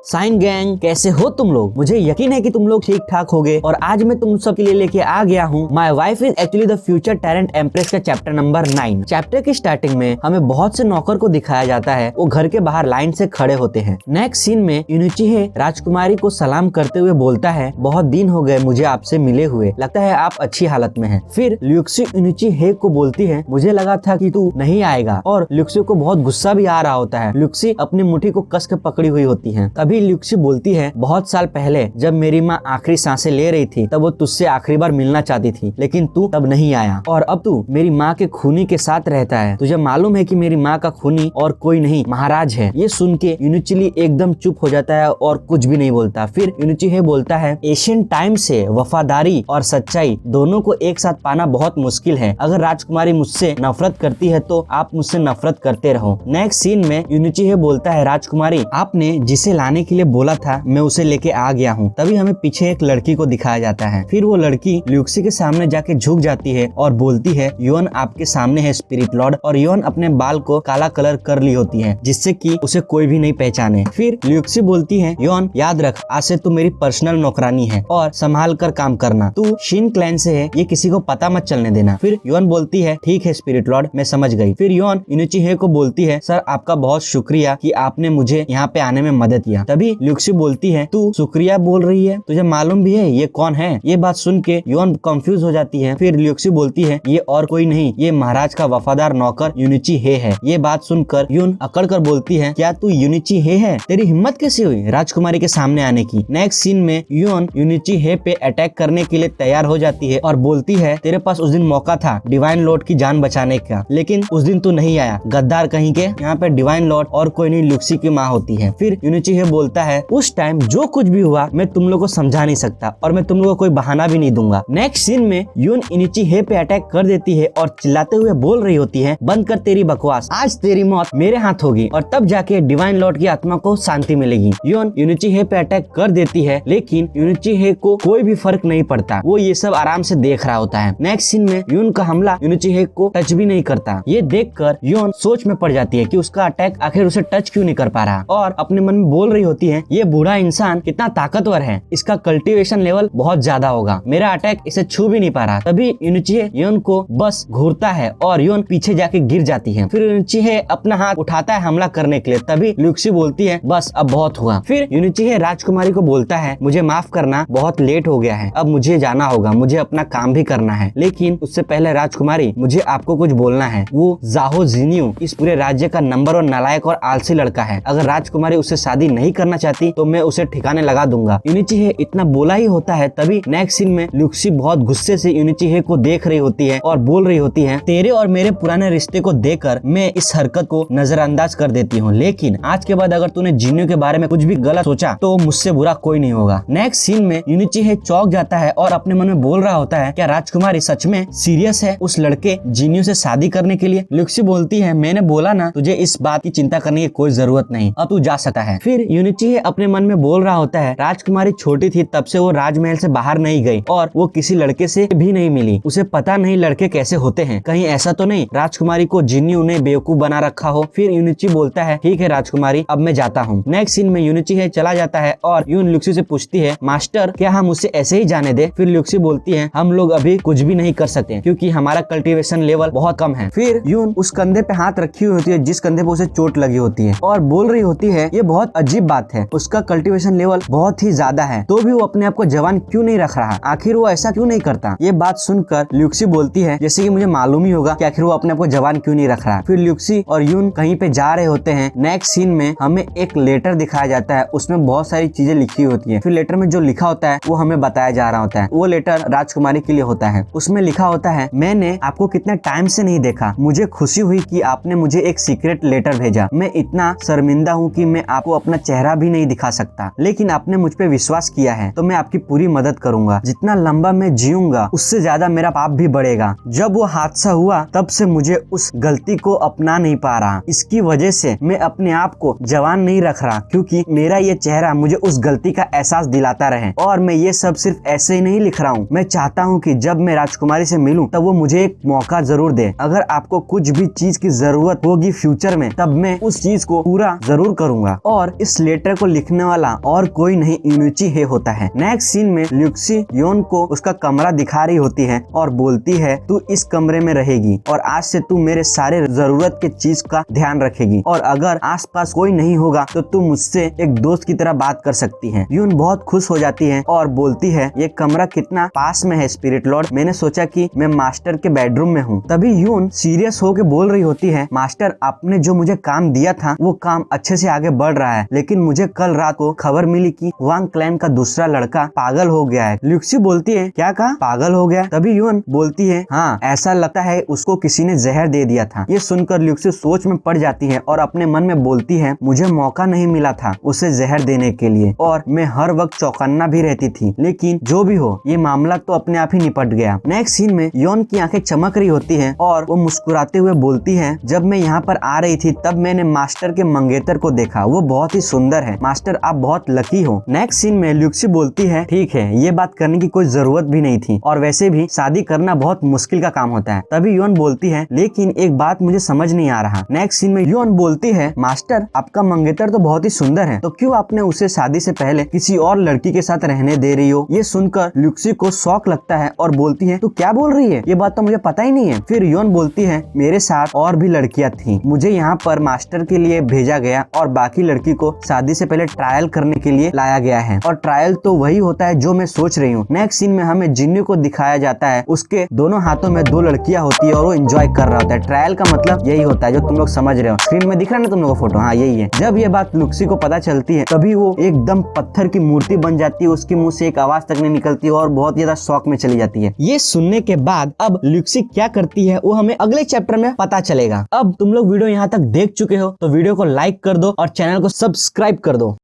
Sign gang, कैसे हो तुम लोग? मुझे यकीन है कि तुम लोग ठीक ठाक होगे और आज मैं तुम सब के लिए लेके आ गया हूँ my wife is actually the future टैरेंट empress का चैप्टर नंबर 9। चैप्टर की स्टार्टिंग में हमें बहुत से नौकर को दिखाया जाता है, वो घर के बाहर लाइन से खड़े होते हैं। नेक्स्ट सीन में यूनिचिहे राजकुमारी को सलाम करते हुए बोलता है, बहुत दिन हो गए मुझे आपसे मिले हुए, लगता है आप अच्छी हालत में हैं। फिर ल्यूक्सी यूनिचिहे को बोलती है, मुझे लगा था कि तू नहीं आएगा, और ल्यूक्सी को बहुत गुस्सा भी आ रहा होता है। ल्यूक्सी अपनी मुट्ठी को कस के पकड़ी हुई होती है। तभी ल्यूक्सी बोलती है, बहुत साल पहले जब मेरी माँ आखिरी सांसें ले रही थी तब वो तुझसे आखिरी बार मिलना चाहती थी, लेकिन तू तब नहीं आया और अब तू मेरी माँ के खूनी के साथ रहता है। तुझे मालूम है कि मेरी माँ का खूनी और कोई नहीं महाराज है। ये सुन के यूनिचिहे एकदम चुप हो जाता है और कुछ भी नहीं बोलता। फिर यूनिचिहे बोलता है, एशियन टाइम से वफादारी और सच्चाई दोनों को एक साथ पाना बहुत मुश्किल है। अगर राजकुमारी मुझसे नफरत करती है तो आप मुझसे नफरत करते रहो। नेक्स्ट सीन में यूनिचिहे बोलता है, राजकुमारी आपने जिसे लाने के लिए बोला था मैं उसे लेके आ गया हूँ। तभी हमें पीछे एक लड़की को दिखाया जाता है। फिर वो लड़की ल्यूक्सी के सामने जाके झुक जाती है और बोलती है, योन आपके सामने है स्पिरिट लॉर्ड। और योन अपने बाल को काला कलर कर ली होती है जिससे कि उसे कोई भी नहीं पहचाने। फिर ल्यूक्सी बोलती है, योन याद रख आज से तू मेरी पर्सनल नौकरानी है और संभाल कर काम करना। तू शिन क्लैन से है, ये किसी को पता मत चलने देना। फिर योन बोलती है, ठीक है स्पिरिट लॉर्ड मैं समझ गई। फिर योन यूनिचिहे को बोलती है, सर आपका बहुत शुक्रिया कि आपने मुझे यहाँ पे आने में मदद किया। तभी ल्यूक्सी बोलती है, तू शुक्रिया बोल रही है, तुझे मालूम भी है ये कौन है? ये बात सुन के योन कंफ्यूज हो जाती है। फिर ल्यूक्सी बोलती है, ये और कोई नहीं, ये महाराज का वफादार नौकर यूनिचिहे है। ये बात सुनकर योन अकड़ कर बोलती है, क्या तू यूनिचिहे है? तेरी हिम्मत कैसे हुई राजकुमारी के सामने आने की? नेक्स्ट सीन में योन यूनिचिहे पे अटैक करने के लिए तैयार हो जाती है और बोलती है, तेरे पास उस दिन मौका था डिवाइन लॉर्ड की जान बचाने का, लेकिन उस दिन तू नहीं आया, गद्दार कहीं के। यहाँ पे डिवाइन लॉर्ड और कोई नहीं ल्यूक्सी की माँ होती है। फिर यूनिचिहे बोलता है, उस टाइम जो कुछ भी हुआ मैं तुम लोगों को समझा नहीं सकता और मैं तुम लोगों को कोई बहाना भी नहीं दूंगा। नेक्स्ट सीन में योन यूनिचिहे पे अटैक कर देती है और चिल्लाते हुए बोल रही होती है, बंद कर तेरी बकवास, आज तेरी मौत मेरे हाथ होगी और तब जाके डिवाइन लॉर्ड की आत्मा को शांति मिलेगी। योन यूनिचिहे पे अटैक कर देती है, लेकिन यूनिचिहे को कोई भी फर्क नहीं पड़ता, वो ये सब आराम से देख रहा होता है। नेक्स्ट सीन में योन का हमला यूनिचिहे को टच भी नहीं करता। ये देखकर योन सोच में पड़ जाती है कि उसका अटैक आखिर उसे टच क्यों नहीं कर पा रहा, और अपने मन में बोल रही होती है, ये बूढ़ा इंसान कितना ताकतवर है, इसका कल्टीवेशन लेवल बहुत ज्यादा होगा, मेरा अटैक इसे छू भी नहीं पा रहा। तभी यूनिचिहे योन को बस घूरता है और योन पीछे जाके गिर जाती है। फिर यूनिचिहे अपना हाथ उठाता है हमला करने के लिए। तभी ल्यूक्सी बोलती है, बस अब बहुत हुआ। फिर यूनिचिहे राजकुमारी को बोलता है, मुझे माफ करना, बहुत लेट हो गया है, अब मुझे जाना होगा, मुझे अपना काम भी करना है। लेकिन उससे पहले राजकुमारी मुझे आपको कुछ बोलना है। वो जाहो जिन्यू इस पूरे राज्य का नंबर 1 नालायक और आलसी लड़का है, अगर राजकुमारी उससे शादी नहीं करना चाहती तो मैं उसे ठिकाने लगा दूंगा। यूनिचिहे इतना बोला ही होता है। तभी नेक्स्ट सीन में ल्यूक्सी बहुत गुस्से से यूनिचिहे को देख रही होती है और बोल रही होती है, तेरे और मेरे पुराने रिश्ते को देखकर मैं इस हरकत को नजरअंदाज कर देती हूँ, लेकिन आज के बाद अगर तूने जिन्यू के बारे में कुछ भी गलत सोचा तो मुझसे बुरा कोई नहीं होगा। नेक्स्ट सीन में यूनिचिहे चौंक जाता है और अपने मन में बोल रहा होता है, क्या राजकुमारी सच में सीरियस है उस लड़के जिन्यू से शादी करने के लिए? ल्यूक्सी बोलती है, मैंने बोला ना तुझे इस बात की चिंता करने की कोई जरूरत नहीं, अब तू जा सकता है। फिर यूनिचिहे अपने मन में बोल रहा होता है, राजकुमारी छोटी थी तब से वो राजमहल से बाहर नहीं गई और वो किसी लड़के से भी नहीं मिली, उसे पता नहीं लड़के कैसे होते हैं, कहीं ऐसा तो नहीं राजकुमारी को जिन्यू ने बेवकूफ बना रखा हो। फिर यूनिची बोलता है, ठीक है राजकुमारी अब मैं जाता हूँ। नेक्स्ट सीन में यूनिचिहे चला जाता है और यून ल्यूक्सी से पूछती है, मास्टर क्या हम उसे ऐसे ही जाने दे? फिर ल्यूक्सी बोलती है, हम लोग अभी कुछ भी नहीं कर सकते क्योंकि हमारा कल्टीवेशन लेवल बहुत कम है। फिर यून उस कंधे पे हाथ रखी हुई होती है जिस कंधे पे उसे चोट लगी होती है और बोल रही होती है, ये बहुत अजीब बात है, उसका कल्टीवेशन लेवल बहुत ही ज्यादा है तो भी वो अपने आप को जवान क्यों नहीं रख रहा, आखिर वो ऐसा क्यों नहीं करता? ये बात सुनकर ल्यूक्सी बोलती है, जैसे कि मुझे मालूम ही होगा कि आखिर वो अपने आप को जवान क्यों नहीं रख रहा। फिर ल्यूक्सी और यून कहीं पे जा रहे होते हैं। नेक्स्ट सीन में हमें एक लेटर दिखाया जाता है, उसमें बहुत सारी चीजें लिखी होती है। फिर लेटर में जो लिखा होता है वो हमें बताया जा रहा होता है। वो लेटर राजकुमारी के लिए होता है। उसमें लिखा होता है, मैंने आपको कितना टाइम से नहीं देखा, मुझे खुशी हुई कि आपने मुझे एक सीक्रेट लेटर भेजा। मैं इतना शर्मिंदा हूँ कि मैं आपको अपना चेहरा भी नहीं दिखा सकता, लेकिन आपने मुझ पे विश्वास किया है तो मैं आपकी पूरी मदद करूंगा। जितना लंबा मैं जीऊंगा उससे ज्यादा मेरा पाप भी बढ़ेगा। जब वो हादसा हुआ तब से मुझे उस गलती को अपना नहीं पा रहा, इसकी वजह से मैं अपने आप को जवान नहीं रख रहा क्योंकि मेरा ये चेहरा मुझे उस गलती का एहसास दिलाता रहे। और मैं ये सब सिर्फ ऐसे ही नहीं लिख रहा हूँ, मैं चाहता हूँ कि जब मैं राजकुमारी से मिलूं तब वो मुझे एक मौका जरूर दे। अगर आपको कुछ भी चीज की जरूरत होगी फ्यूचर में तब मैं उस चीज को पूरा जरूर करूंगा। और इस लेटर को लिखने वाला और कोई नहीं यूनिची हे होता है। नेक्स्ट सीन में ल्यूक्सी योन को उसका कमरा दिखा रही होती है और बोलती है तू इस कमरे में रहेगी और आज से तू मेरे सारे जरूरत के चीज का ध्यान रखेगी और अगर आसपास कोई नहीं होगा तो तू मुझसे एक दोस्त की तरह बात कर सकती है। यून बहुत खुश हो जाती है और बोलती है ये कमरा कितना पास में है स्पिरिट लॉर्ड, मैंने सोचा कि मैं मास्टर के बेडरूम में हूँ। तभी यून सीरियस होके बोल रही होती है मास्टर आपने जो मुझे काम दिया था वो काम अच्छे से आगे बढ़ रहा है, लेकिन मुझे कल रात को खबर मिली कि वांग क्लैन का दूसरा लड़का पागल हो गया है। ल्यूक्सी बोलती है क्या कहा, पागल हो गया? तभी यून बोलती है हाँ ऐसा लगता है उसको किसी ने जहर दे दिया था। ये सुनकर ल्यूक्सी सोच में पड़ जाती है और अपने मन में बोलती है मुझे मौका नहीं मिला था उसे जहर देने के लिए और मैं हर वक्त चौकन्ना भी रहती थी, लेकिन जो भी हो ये मामला तो अपने आप ही निपट गया। नेक्स्ट सीन में योन की आंखें चमक रही होती हैं और वो मुस्कुराते हुए बोलती है जब मैं यहाँ पर आ रही थी तब मैंने मास्टर के मंगेतर को देखा, वो बहुत ही सुंदर है। मास्टर आप बहुत लकी हो। नेक्स्ट सीन में ल्यूक्सी बोलती है ठीक है ये बात करने की कोई जरूरत भी नहीं थी और वैसे भी शादी करना बहुत मुश्किल का काम होता है। तभी योन बोलती है लेकिन एक बात मुझे समझ नहीं आ रहा। नेक्स्ट सीन में योन बोलती है मास्टर आपका मंगेतर तो बहुत ही सुंदर है, तो क्यों आपने उसे शादी से पहले किसी और लड़की के साथ रहने दे रही हो? ये सुनकर ल्यूक्सी को शौक लगता है और बोलती है तू क्या बोल रही है, ये बात तो मुझे पता ही नहीं है। फिर योन बोलती है मेरे साथ और भी लड़कियां थी, मुझे यहाँ पर मास्टर के लिए भेजा गया और बाकी लड़की को शादी से पहले ट्रायल करने के लिए लाया गया है और ट्रायल तो वही होता है जो मैं सोच रही हूँ। नेक्स्ट सीन में हमें जिन्नी को दिखाया जाता है, उसके दोनों हाथों में दो लड़कियां होती है और वो एंजॉय कर रहा होता है। ट्रायल का मतलब यही होता है जो तुम लोग समझ रहे हो, स्क्रीन में दिख रहा है ना तुम लोगों को फोटो, हाँ यही है। जब ये बात ल्यूक्सी को पता चलती है तभी वो एकदम पत्थर की मूर्ति बन जाती है, उसके मुंह से एक आवाज तक नहीं निकलती और बहुत ज्यादा शौक में चली जाती है। ये सुनने के बाद अब ल्यूक्सी क्या करती है वो हमें अगले चैप्टर में पता चलेगा। अब तुम लोग वीडियो यहाँ तक देख चुके हो तो वीडियो को लाइक कर दो और चैनल को सब्सक्राइब कर दो।